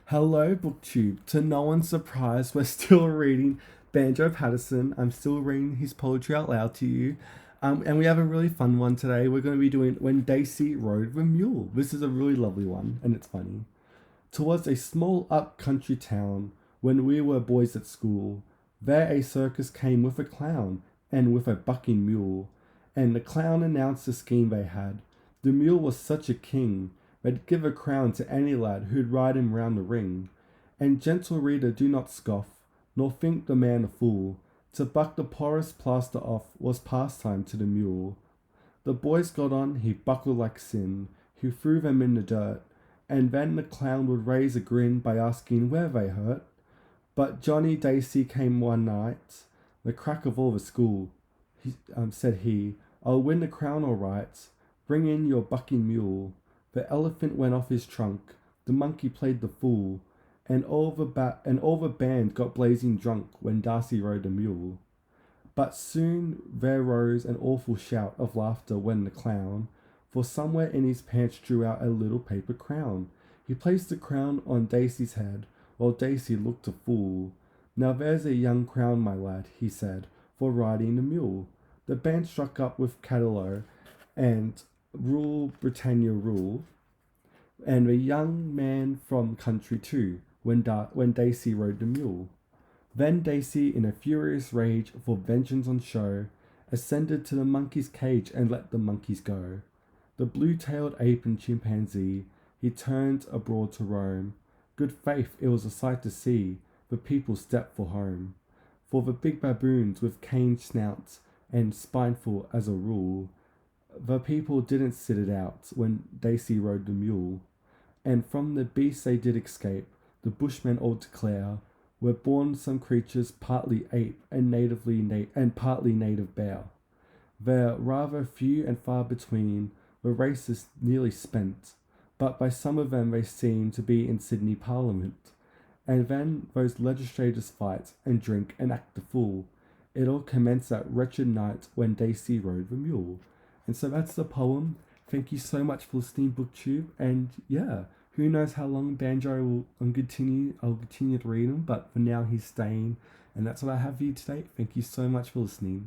Hello, BookTube. To no one's surprise, we're still reading Banjo Paterson. I'm still reading his poetry out loud to you. And we have a really fun one today. We're going to be doing When Dacey Rode the Mule. This is a really lovely one, and it's funny. Towards a small up-country town, when we were boys at school, there a circus came with a clown, and with a bucking mule. And the clown announced the scheme they had. The mule was such a king, they'd give a crown to any lad who'd ride him round the ring. And gentle reader, do not scoff, nor think the man a fool. To buck the porous plaster off was pastime to the mule. The boys got on, he buckled like sin, he threw them in the dirt, and then the clown would raise a grin by asking where they hurt. But Johnny Dacey came one night, the crack of all the school. Said he, I'll win the crown all right. Bring in your bucking mule. The elephant went off his trunk. The monkey played the fool, and all the band got blazing drunk when Darcy rode the mule. But soon there rose an awful shout of laughter when the clown, for somewhere in his pants, drew out a little paper crown. He placed the crown on Dacey's head, while Dacey looked a fool. Now there's a young crown, my lad, he said, for riding the mule. The band struck up with Catalot and Rule Britannia Rule, and a young man from country too, when Dacey rode the mule. Then Dacey, in a furious rage for vengeance on show, ascended to the monkey's cage and let the monkeys go. The blue-tailed ape and chimpanzee, he turned abroad to roam. Good faith, it was a sight to see, the people stepped for home. For the big baboons with caned snouts and spineful as a rule, the people didn't sit it out when Dacey rode the mule. And from the beasts they did escape, the bushmen all declare, were born some creatures partly ape and partly native bear. They're rather few and far between, the race is nearly spent, but by some of them they seem to be in Sydney Parliament. And then those legislators fight and drink and act the fool. It all commenced that wretched night when Dacey rode the mule. And so that's the poem. Thank you so much for listening, BookTube. And yeah, who knows how long Banjo will continue. I'll continue to read him, but for now he's staying. And that's what I have for you today. Thank you so much for listening.